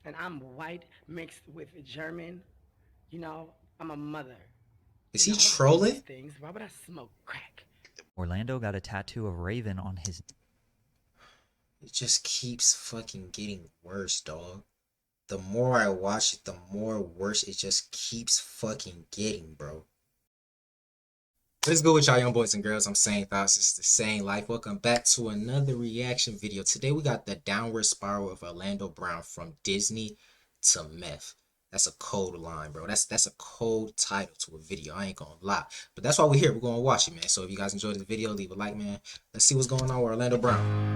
and I'm white mixed with German. You know, I'm a mother. Is You he know, I don't do these trolling? things. Why would I smoke crack? Orlando got a tattoo of Raven on his. It just keeps fucking getting worse, dog. The more I watch it, the more worse it just keeps fucking getting, bro. What's good with y'all young boys and girls? I'm Sane Thoughts. It's the Sane Life. Welcome back to another reaction video. Today we got the downward spiral of Orlando Brown from Disney to Meth. That's a cold line, bro. That's a cold title to a video. I ain't gonna lie. But that's why we're here. We're gonna watch it, man. So if you guys enjoyed the video, leave a like, man. Let's see what's going on with Orlando Brown.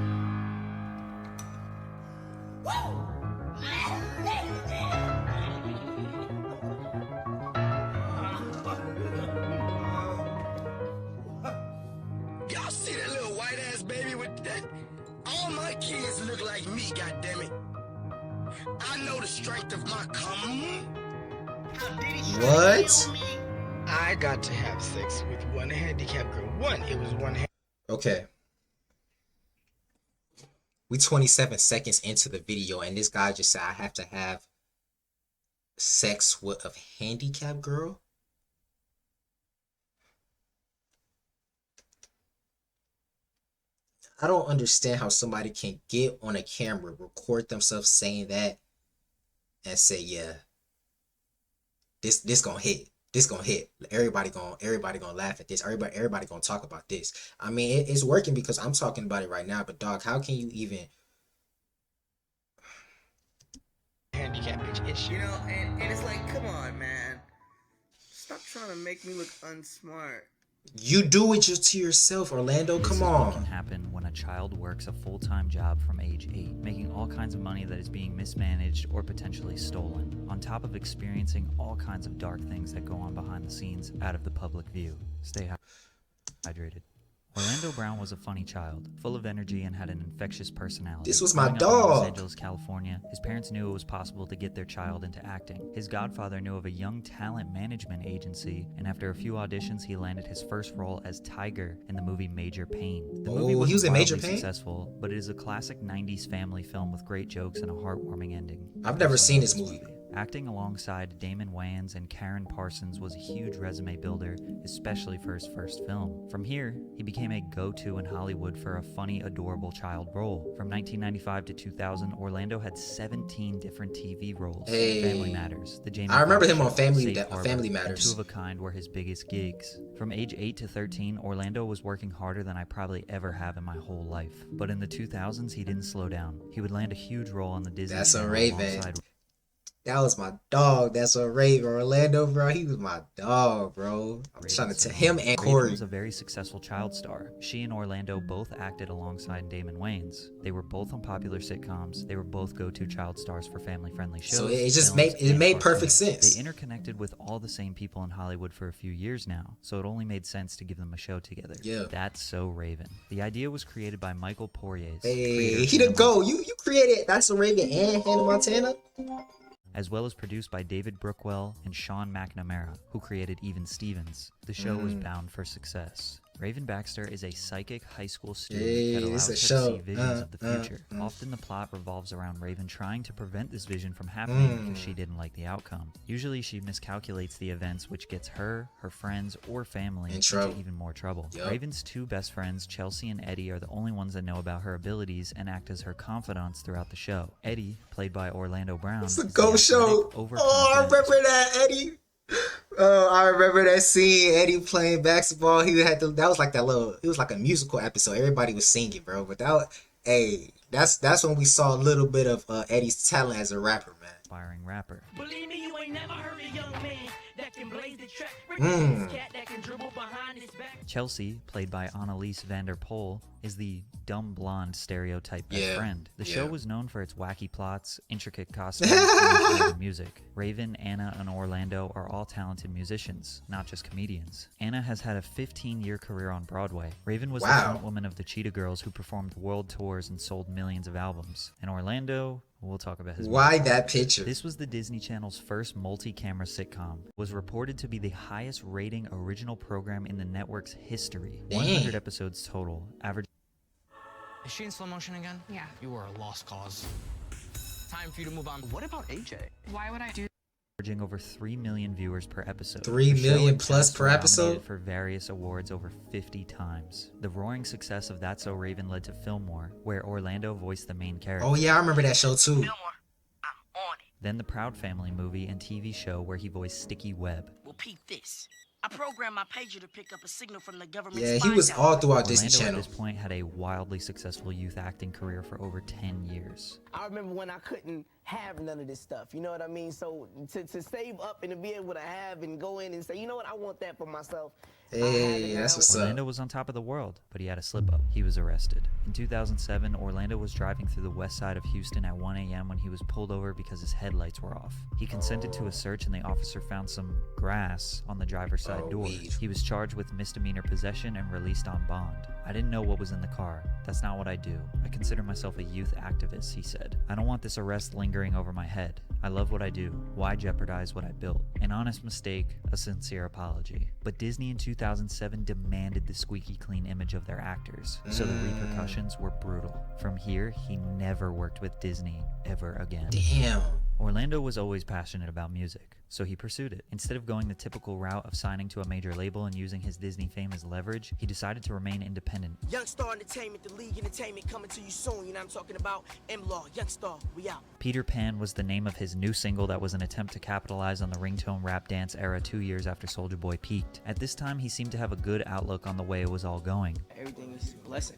Y'all see that little white ass baby with that? All my kids look like me, goddammit. I know the strength of my cum. How did he try to What? kill me? I got to have sex with one handicapped girl. It was one Okay. We 27 seconds into the video and this guy just said I have to have sex with a handicapped girl. I don't understand how somebody can get on a camera, record themselves saying that, and say, yeah, this gonna hit. This gonna hit. Everybody gonna laugh at this. Everybody gonna talk about this. I mean, it's working because I'm talking about it right now. But dog, how can you even? handicap bitch. You know, and it's like, come on, man. Stop trying to make me look unsmart. You do it just to yourself, Orlando. This Come is what can on. happen when a child works a full-time job from age 8, making all kinds of money that is being mismanaged or potentially stolen, on top of experiencing all kinds of dark things that go on behind the scenes out of the public view. Stay hydrated. Orlando Brown was a funny child, full of energy and had an infectious personality. This was my Growing up in Los dog. Angeles, California, his parents knew it was possible to get their child into acting. His godfather knew of a young talent management agency, and after a few auditions, he landed his first role as Tiger in the movie Major Pain. The movie Oh, he was in Major wildly Pain? successful, but it is a classic 90s family film with great jokes and a heartwarming ending. I've never seen this movie. Acting alongside Damon Wayans and Karen Parsons was a huge resume builder, especially for his first film. From here, he became a go-to in Hollywood for a funny, adorable child role. From 1995 to 2000, Orlando had 17 different TV roles. Hey. Family Matters, The Jamie I remember Foxx him on Show, Family Safe Harbor, Family and Matters. Two of a Kind were his biggest gigs. From age 8 to 13, Orlando was working harder than I probably ever have in my whole life. But in the 2000s, he didn't slow down. He would land a huge role on the Disney That's a Channel Raven. alongside That was my dog. That's a Raven. Orlando, bro. He was my dog, bro. I'm trying to tell him and Raven Corey. was a very successful child star. She and Orlando both acted alongside Damon Wayans. They were both on popular sitcoms. They were both go-to child stars for family-friendly shows. So it just films, made and perfect cartoons. sense. They interconnected with all the same people in Hollywood for a few years now, so it only made sense to give them a show together. Yeah. That's So Raven. The idea was created by Michael Poirier, Hey, he the go. You created That's a Raven and Hannah Montana. as well as produced by David Brookwell and Sean McNamara, who created Even Stevens. The show was bound for success. Raven Baxter is a psychic high school student that allows her to see visions of the future. Often the plot revolves around Raven trying to prevent this vision from happening because she didn't like the outcome. Usually she miscalculates the events, which gets her, her friends, or family into even more trouble. Yep. Raven's two best friends, Chelsea and Eddie, are the only ones that know about her abilities and act as her confidants throughout the show. Eddie, played by Orlando Brown, It's a is go the show. athletic, Oh, I overconfident, remember that, Eddie. Oh, I remember that scene. Eddie playing basketball. He had to. That was like that little. It was like a musical episode. Everybody was singing, bro. But hey, that's when we saw a little bit of Eddie's talent as a rapper, man. aspiring rapper. Believe me, you ain't never heard a young man that can blaze the track. This cat that can dribble behind his back. Chelsea, played by Annalise Vanderpoel, is the dumb blonde stereotype best friend. The show was known for its wacky plots, intricate costumes, and music. Raven, Anna, and Orlando are all talented musicians, not just comedians. Anna has had a 15-year career on Broadway. Raven was the frontwoman of the Cheetah Girls, who performed world tours and sold millions of albums. And Orlando, we'll talk about his Why music. that picture? This was the Disney Channel's first multi-camera sitcom. It was reported to be the highest rating original program in the network's history. 100 episodes total, average. Is she in slow motion again? Yeah. You were a lost cause. time for you to move on. What about AJ? Why would I do? Averaging over 3 million viewers per episode. 3 The show million and plus cast per were episode? nominated for various awards over 50 times. The roaring success of That's So Raven led to Fillmore, where Orlando voiced the main character. Oh yeah, I remember that show too. Fillmore, I'm on it. Then the Proud Family movie and TV show where he voiced Sticky Webb. Well, peep this. I programmed my pager to pick up a signal from the government. Yeah, he was all throughout Disney Orlando at Channel. this point had a wildly successful youth acting career for over 10 years. I remember when I couldn't have none of this stuff, you know what I mean? So to save up and to be able to have and go in and say, you know what, I want that for myself. Hey, that's what's up. Orlando was on top of the world, but he had a slip up. He was arrested. In 2007, Orlando was driving through the west side of Houston at 1 a.m. when he was pulled over because his headlights were off. He consented to a search and the officer found some grass on the driver's side door. weed. He was charged with misdemeanor possession and released on bond. I didn't know what was in the car. That's not what I do. I consider myself a youth activist, he said. I don't want this arrest lingering over my head. I love what I do. Why jeopardize what I built? An honest mistake, a sincere apology. But Disney in 2007 demanded the squeaky clean image of their actors, so the repercussions were brutal. From here, he never worked with Disney ever again. Damn. Orlando was always passionate about music, so he pursued it. Instead of going the typical route of signing to a major label and using his Disney fame as leverage, he decided to remain independent. Youngstar Entertainment, the League Entertainment coming to you soon. You know what I'm talking about? M-Law, Youngstar, we out. Peter Pan was the name of his new single that was an attempt to capitalize on the ringtone rap dance era 2 years after Soulja Boy peaked. At this time, he seemed to have a good outlook on the way it was all going. Everything is a blessing.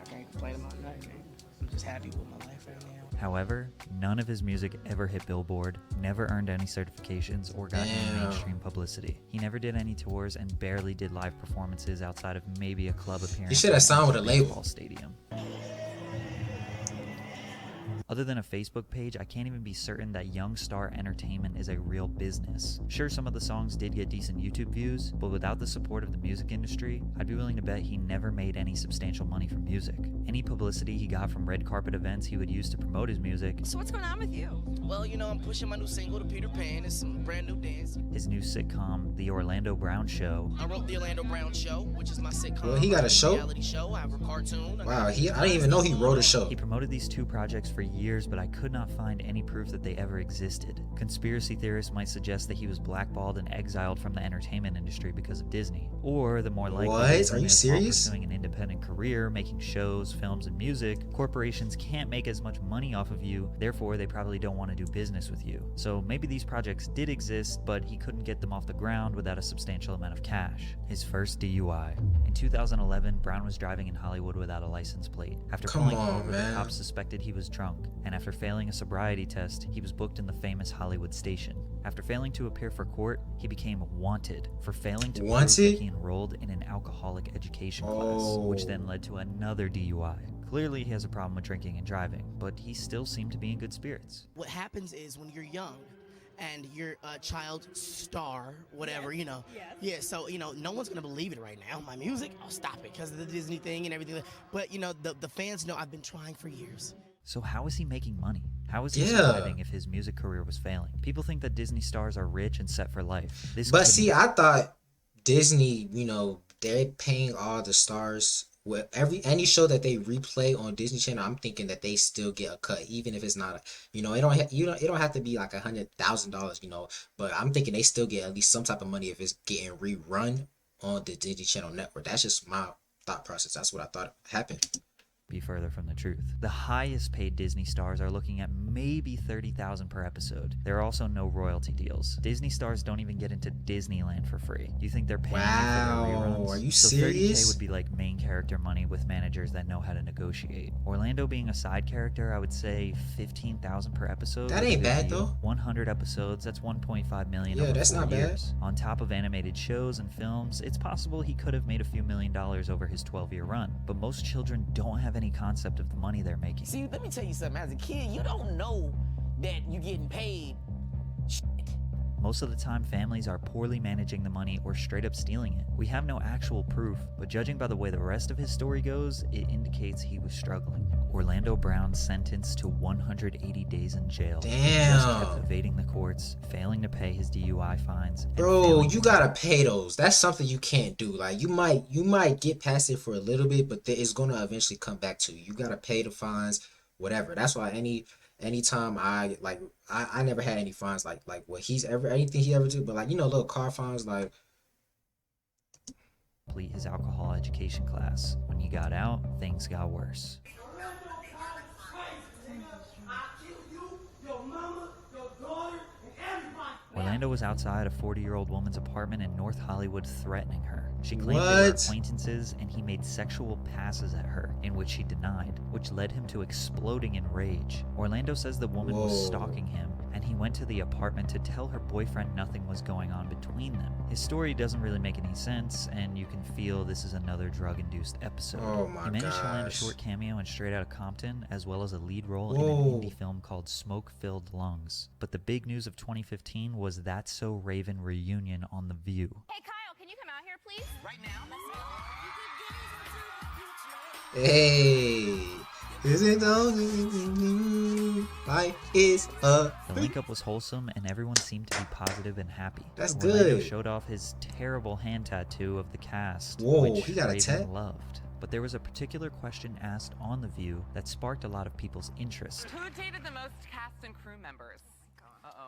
I can't complain about nothing, man. I'm just happy with my life right now. However, none of his music ever hit Billboard, never earned any certifications, or got any mainstream publicity. He never did any tours and barely did live performances outside of maybe a club appearance. He should have signed with a label. Stadium. Other than a Facebook page, I can't even be certain that Youngstar Entertainment is a real business. Sure, some of the songs did get decent YouTube views, but without the support of the music industry, I'd be willing to bet he never made any substantial money from music. Any publicity he got from red carpet events he would use to promote his music. So what's going on with you? Well, you know, I'm pushing my new single to Peter Pan and some brand new dance. His new sitcom, The Orlando Brown Show. I wrote The Orlando Brown Show, which is my sitcom. Well, he got a show? Reality show. I have a cartoon. Wow, I didn't even know he wrote a show. He promoted these two projects for years, but I could not find any proof that they ever existed. Conspiracy theorists might suggest that he was blackballed and exiled from the entertainment industry because of Disney. Or the more likely What? reason Are you is while serious? pursuing an independent career, making shows, films, and music, corporations can't make as much money off of you, therefore they probably don't want to do business with you. So maybe these projects did exist, but he couldn't get them off the ground without a substantial amount of cash. His first DUI. In 2011, Brown was driving in Hollywood without a license plate. After Come pulling on, over, man. the cops suspected he was drunk, and after failing a sobriety test, he was booked in the famous Hollywood station. After failing to appear for court, he became wanted for failing to prove Wanted? that he enrolled in an alcoholic education class, which then led to another DUI. Clearly, he has a problem with drinking and driving, but he still seemed to be in good spirits. What happens is when you're young and you're a child star, whatever, you know. Yes. Yeah, so, you know, no one's going to believe it right now. My music, I'll stop it because of the Disney thing and everything. But, you know, the fans know I've been trying for years. So how is he making money? How is he Yeah. surviving if his music career was failing? People think that Disney stars are rich and set for life. This But couldn't see, be. I thought Disney, they're paying all the stars with any show that they replay on Disney Channel. I'm thinking that they still get a cut, even if it's not. It don't have to be like $100,000. But I'm thinking they still get at least some type of money if it's getting rerun on the Disney Channel network. That's just my thought process. That's what I thought happened. Be further from the truth. The highest paid Disney stars are looking at maybe $30,000 per episode. There are also no royalty deals. Disney stars don't even get into Disneyland for free. You think they're paying for their Wow, reruns? are you so serious? 30K would be like main character money with managers that know how to negotiate. Orlando being a side character, I would say $15,000 per episode. That ain't bad, though. 100 episodes, that's $1.5 million. Yeah, over that's 4 not bad. years. On top of animated shows and films, it's possible he could have made a few $1 million over his 12-year run. But most children don't have any concept of the money they're making. See, let me tell you something. As a kid, you don't know that you're getting paid. Most of the time, families are poorly managing the money or straight up stealing it. We have no actual proof, but judging by the way the rest of his story goes, it indicates he was struggling. Orlando Brown sentenced to 180 days in jail. He just kept Damn. evading the courts, failing to pay his DUI fines. and Bro, failing you to- gotta pay those. That's something you can't do. Like you might get past it for a little bit, but it's gonna eventually come back to you. You gotta pay the fines, whatever. That's why anytime I never had any fines like what he's ever anything he ever do, but like little car fines like. Complete his alcohol education class. When he got out, things got worse. Orlando was outside a 40-year-old woman's apartment in North Hollywood threatening her. She claimed they were acquaintances and he made sexual passes at her, in which she denied, which led him to exploding in rage. Orlando says the woman was stalking him, and he went to the apartment to tell her boyfriend nothing was going on between them. His story doesn't really make any sense, and you can feel this is another drug-induced episode. Oh my he managed to land a short cameo in Straight Outta Compton, as well as a lead role in an indie film called Smoke-Filled Lungs. But the big news of 2015 was That's So Raven reunion on The View. Hey, Kyle, can you come out here, please? Right now. Hey, is it life is a... The link-up was wholesome, and everyone seemed to be positive and happy. That's Orlando good. showed off his terrible hand tattoo of the cast, Whoa, which he got a Raven tat? loved. But there was a particular question asked on The View that sparked a lot of people's interest. Who dated the most cast and crew members?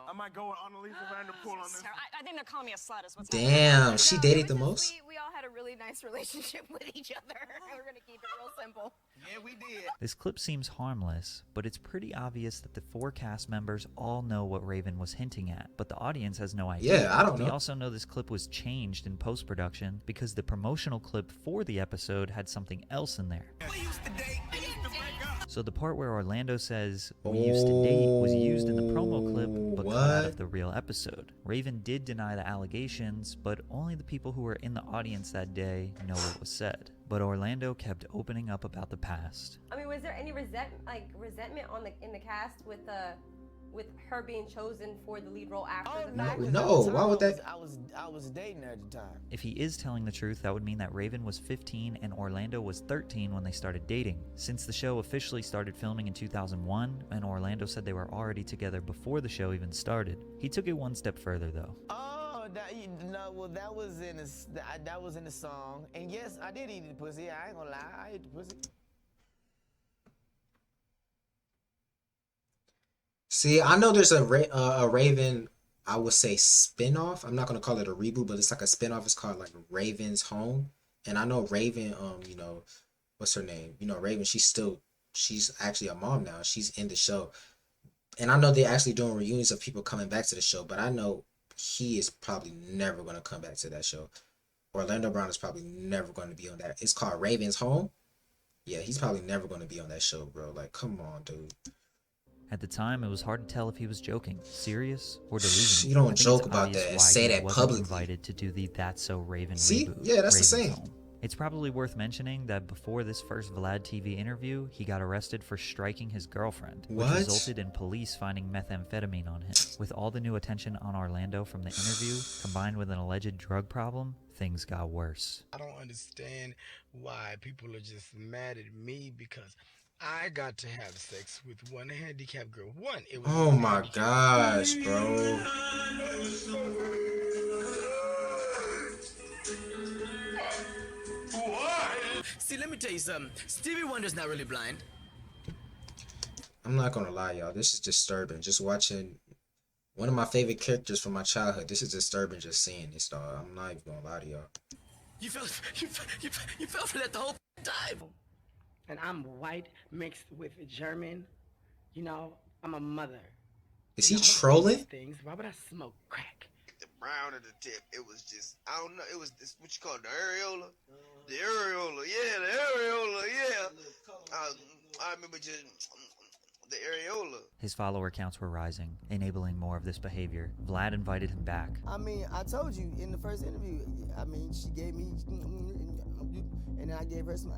I might go with Annalisa Vanderpool on this. I think they're calling me a slut is what's Damn, she No, dated it the was most? just we all had a really nice relationship with each other. We're gonna keep it real simple. Yeah, we did. This clip seems harmless, but it's pretty obvious that the 4 cast members all know what Raven was hinting at, but the audience has no idea. Yeah, I don't know. We also know this clip was changed in post-production because the promotional clip for the episode had something else in there. So the part where Orlando says "we used to date" was used in the promo clip, but cut out of the real episode. Raven did deny the allegations, but only the people who were in the audience that day know what was said. But Orlando kept opening up about the past. I mean, was there any resentment in the cast with her being chosen for the lead role after the fact? No, why would that? I was dating her at the time. If he is telling the truth, that would mean that Raven was 15 and Orlando was 13 when they started dating. Since the show officially started filming in 2001, and Orlando said they were already together before the show even started. He took it one step further though. Oh, that was in the song. And yes, I did eat the pussy. I ain't gonna lie, I ate the pussy. See, I know there's a Raven, I would say spin-off. I'm not gonna call it a reboot, but it's like a spin-off. It's called like Raven's Home. And I know Raven, what's her name? Raven, she's actually a mom now. She's in the show. And I know they're actually doing reunions of people coming back to the show, but I know he is probably never gonna come back to that show. Orlando Brown is probably never gonna be on that. It's called Raven's Home. Yeah, he's probably never gonna be on that show, bro. Like, come on, dude. At the time, it was hard to tell if he was joking, serious, or delusional. You don't I think joke it's about obvious that and why say he that wasn't publicly. Invited to do the That's So Raven See? reboot. Yeah, that's the Raven's same. Home. It's probably worth mentioning that before this first Vlad TV interview, he got arrested for striking his girlfriend, which What? resulted in police finding methamphetamine on him. With all the new attention on Orlando from the interview, combined with an alleged drug problem, things got worse. I don't understand why people are just mad at me because I got to have sex with one handicapped girl. It was Oh my gosh, bro. See, let me tell you something. Stevie Wonder's not really blind. I'm not gonna lie, y'all. This is disturbing. Just watching one of my favorite characters from my childhood. This is disturbing just seeing this, dog. I'm not even gonna lie to y'all. You fell for that the whole time. And I'm white mixed with German. I'm a mother. Is he trolling? Things. Why would I smoke crack? The brown of the tip, it was just, I don't know, it was this, what you call it, the areola? The areola, yeah, the areola, yeah. I remember just the areola. His follower counts were rising, enabling more of this behavior. Vlad invited him back. I mean, I told you in the first interview. I mean, she gave me, and then I gave her some.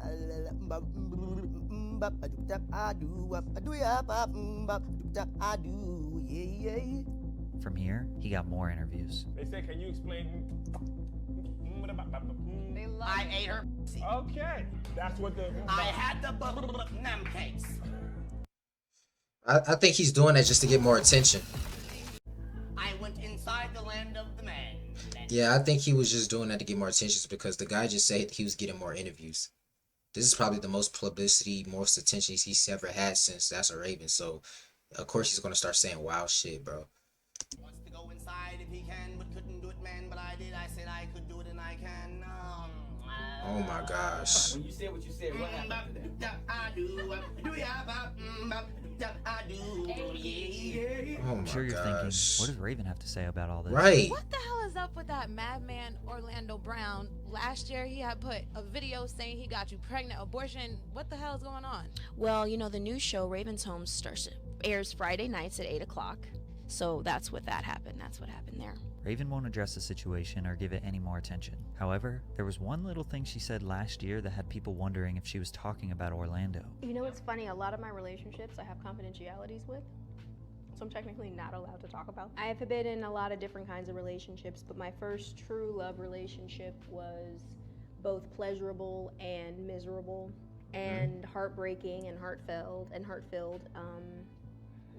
From here, he got more interviews. They said, can you explain? I ate her. Okay, that's what the. I had the num cakes. I think he's doing that just to get more attention. I went inside the land of the man. Yeah, I think he was just doing that to get more attention because the guy just said he was getting more interviews. This is probably the most publicity, most attention he's ever had since That's a Raven. So Of course he's gonna start saying wild shit, bro. Wants to go inside if he can, but couldn't do it, man. But I did. I said I could do it, and I can. Oh my gosh. When you said what you said, what happened to that? I do. Oh I'm my sure you're thinking, gosh. what does Raven have to say about all this? Right. What the hell is up with that madman Orlando Brown? Last year he had put a video saying he got you pregnant, abortion. What the hell is going on? Well, you know, the new show, Raven's Home, airs Friday nights at 8 o'clock. So that's what happened. That's what happened there. Raven won't address the situation or give it any more attention. However, there was one little thing she said last year that had people wondering if she was talking about Orlando. You know, it's funny, a lot of my relationships I have confidentialities with, so I'm technically not allowed to talk about. I have been in a lot of different kinds of relationships, but my first true love relationship was both pleasurable and miserable, and heartbreaking and heartfelt. It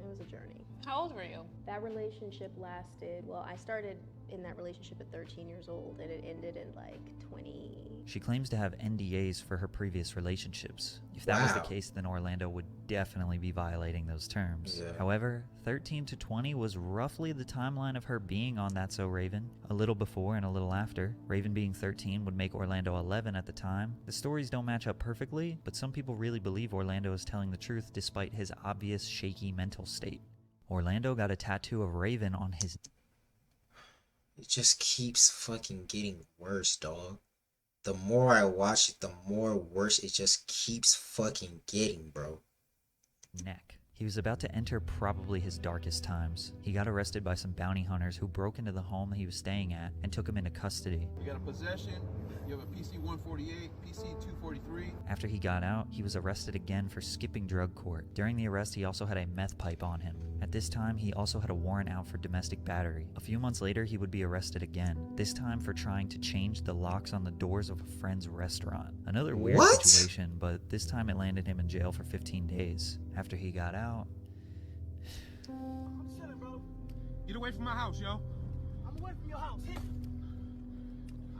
was a journey. How old were you? That relationship lasted, well, I started in that relationship at 13 years old, and it ended in like 20. She claims to have NDAs for her previous relationships. If that was the case, then Orlando would definitely be violating those terms. Yeah. However, 13 to 20 was roughly the timeline of her being on That's So Raven. A little before and a little after. Raven being 13 would make Orlando 11 at the time. The stories don't match up perfectly, but some people really believe Orlando is telling the truth despite his obvious shaky mental state. Orlando got a tattoo of Raven on his... It just keeps fucking getting worse, dog. The more I watch it, the more worse it just keeps fucking getting, bro. neck. He was about to enter probably his darkest times. He got arrested by some bounty hunters who broke into the home that he was staying at and took him into custody. You got a possession, you have a PC-148, PC-243. After he got out, he was arrested again for skipping drug court. During the arrest, he also had a meth pipe on him. At this time, he also had a warrant out for domestic battery. A few months later, he would be arrested again, this time for trying to change the locks on the doors of a friend's restaurant. Another weird situation, but this time it landed him in jail for 15 days. After he got out... I'm chilling, bro. Get away from my house, yo. I'm away from your house.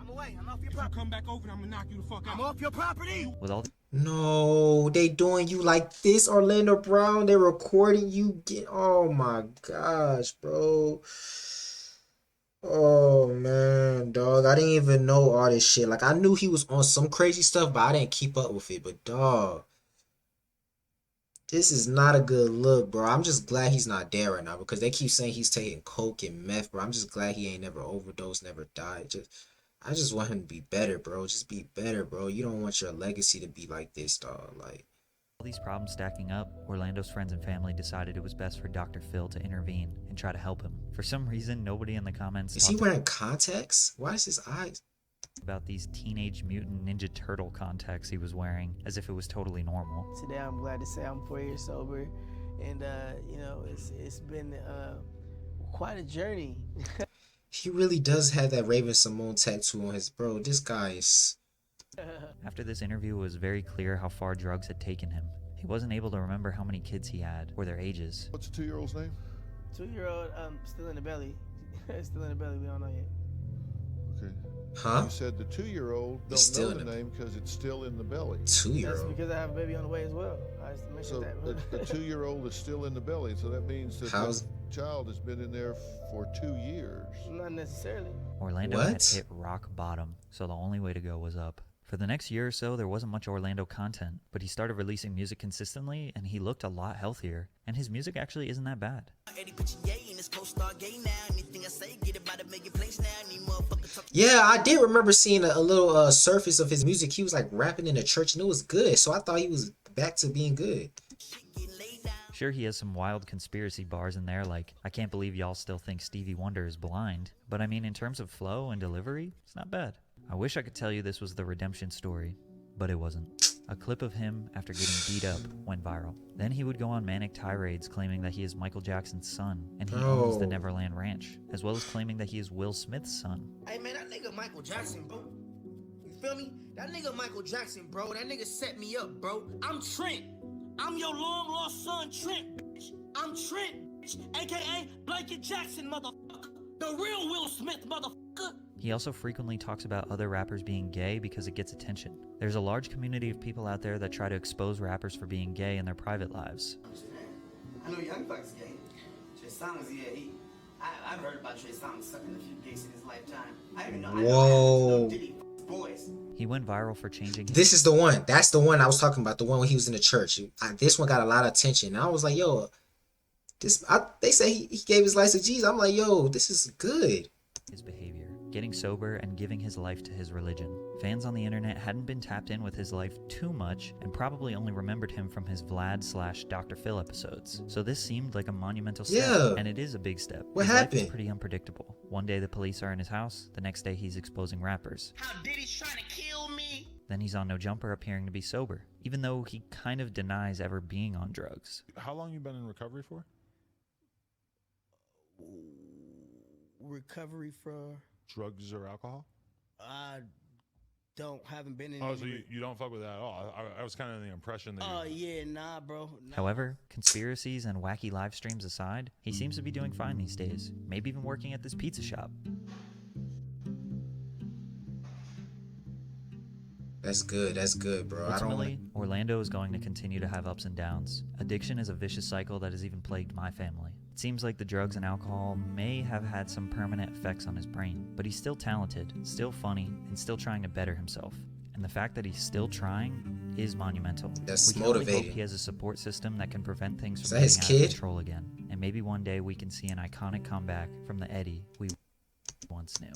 I'm away. I'm off your If property. you come back over, I'm gonna knock you the fuck out. I'm off your property. With all No, they doing you like this, Orlando Brown. They're recording you. Oh my gosh, bro. Oh man, dog. I didn't even know all this shit. Like, I knew he was on some crazy stuff, but I didn't keep up with it. But dog, this is not a good look, bro. I'm just glad he's not there right now because they keep saying he's taking coke and meth, bro. I'm just glad he ain't never overdosed, never died. I just want him to be better, bro. Just be better, bro. You don't want your legacy to be like this, dog. Like, all these problems stacking up, Orlando's friends and family decided it was best for Dr. Phil to intervene and try to help him. For some reason, nobody in the comments is he wearing contacts? Why is his eyes about these Teenage Mutant Ninja Turtle contacts he was wearing, as if it was totally normal. Today, I'm glad to say I'm 4 years sober, and you know, it's been quite a journey. He really does have that Raven Simone tattoo on his bro. This guy is... After this interview, it was very clear how far drugs had taken him. He wasn't able to remember how many kids he had or their ages. What's the 2-year-old's name? 2-year-old, still in the belly. Still in the belly. We don't know yet. Okay. Huh? You said the 2-year-old don't still know in the name because it's still in the belly. 2-year-old. That's because I have a baby on the way as well. I just mentioned So that. the 2-year-old is still in the belly, so that means that the child has been in there for 2 years. Not necessarily. Orlando had hit rock bottom, so the only way to go was up. For the next year or so, there wasn't much Orlando content, but he started releasing music consistently, and he looked a lot healthier. And his music actually isn't that bad. Yeah, I did remember seeing a little surface of his music. He was like rapping in a church, and it was good. So I thought he was back to being good. Sure, he has some wild conspiracy bars in there, like, I can't believe y'all still think Stevie Wonder is blind. But I mean, in terms of flow and delivery, it's not bad. I wish I could tell you this was the redemption story, but it wasn't. A clip of him after getting beat up went viral. Then he would go on manic tirades claiming that he is Michael Jackson's son, and he owns the Neverland Ranch, as well as claiming that he is Will Smith's son. Hey man, that nigga Michael Jackson, bro. You feel me? That nigga Michael Jackson, bro. That nigga set me up, bro. I'm Trent. I'm your long lost son, Trent. Bitch. I'm Trent, bitch. AKA Blanket Jackson, motherfucker. The real Will Smith, motherfucker. He also frequently talks about other rappers being gay because it gets attention. There's a large community of people out there that try to expose rappers for being gay in their private lives. I know Young Buck's gay. Trey Songz, yeah, I've heard about Trey Songz sucking a few dicks in his lifetime. I even know. Whoa. Diddy boys. He went viral for changing his This is the one. That's the one I was talking about. The one when he was in the church. This one got a lot of attention. And I was like, yo, they say he gave his life to Jesus. I'm like, yo, this is good. his behavior, getting sober and giving his life to his religion. Fans on the internet hadn't been tapped in with his life too much and probably only remembered him from his Vlad/Dr. Phil episodes. So this seemed like a monumental step, and it is a big step. What his happened? life is pretty unpredictable. One day the police are in his house, the next day he's exposing rappers. How Diddy's trying to kill me? Then he's on No Jumper appearing to be sober, even though he kind of denies ever being on drugs. How long you been in recovery for? Recovery for drugs or alcohol? I haven't been in. Oh, so you don't fuck with that at all? I was kind of the impression that. Oh yeah, nah, bro. Nah. However, conspiracies and wacky live streams aside, he seems to be doing fine these days. Maybe even working at this pizza shop. That's good, bro. Ultimately, Orlando is going to continue to have ups and downs. Addiction is a vicious cycle that has even plagued my family. It seems like the drugs and alcohol may have had some permanent effects on his brain, but he's still talented, still funny, and still trying to better himself. And the fact that he's still trying is monumental. That's we can only motivating. hope he has a support system that can prevent things Is from that his getting out of kid? control again. And maybe one day we can see an iconic comeback from the Eddie we once knew.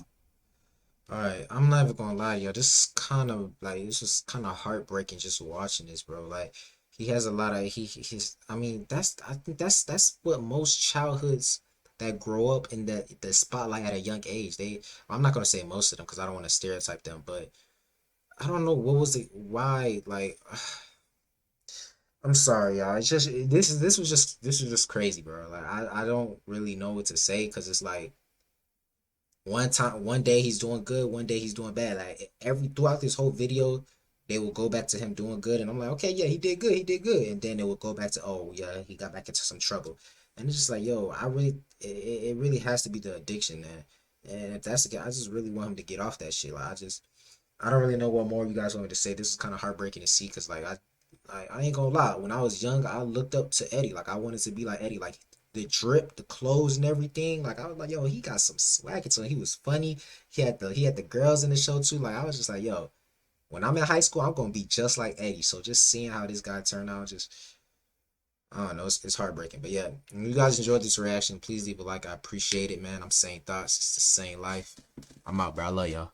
Alright, I'm not even gonna lie to y'all. This is kind of like, it's just kind of heartbreaking just watching this, bro. Like, he has a lot of, I think that's what most childhoods that grow up in the spotlight at a young age. I'm not gonna say most of them because I don't want to stereotype them, but I don't know what was it, why, like, I'm sorry, y'all. It's just, this was just crazy, bro. Like, I don't really know what to say because it's like, one day he's doing good, one day he's doing bad. Like throughout this whole video, they will go back to him doing good, and I'm like, okay, yeah, he did good, and then it will go back to, oh yeah, he got back into some trouble, and it's just like, yo, it really has to be the addiction, man. And if that's the case, I just really want him to get off that shit. Like I don't really know what more you guys want me to say. This is kind of heartbreaking to see, cause like I ain't gonna lie, when I was young, I looked up to Eddie. Like I wanted to be like Eddie, like the drip, the clothes and everything. Like I was like, yo, he got some swag. So he was funny. He had the girls in the show too. Like I was just like, yo, when I'm in high school, I'm gonna be just like Eddie. So just seeing how this guy turned out, I don't know, it's heartbreaking. But yeah, if you guys enjoyed this reaction, please leave a like. I appreciate it, man. I'm Sane Thoughts. It's the Sane Life. I'm out, bro. I love y'all.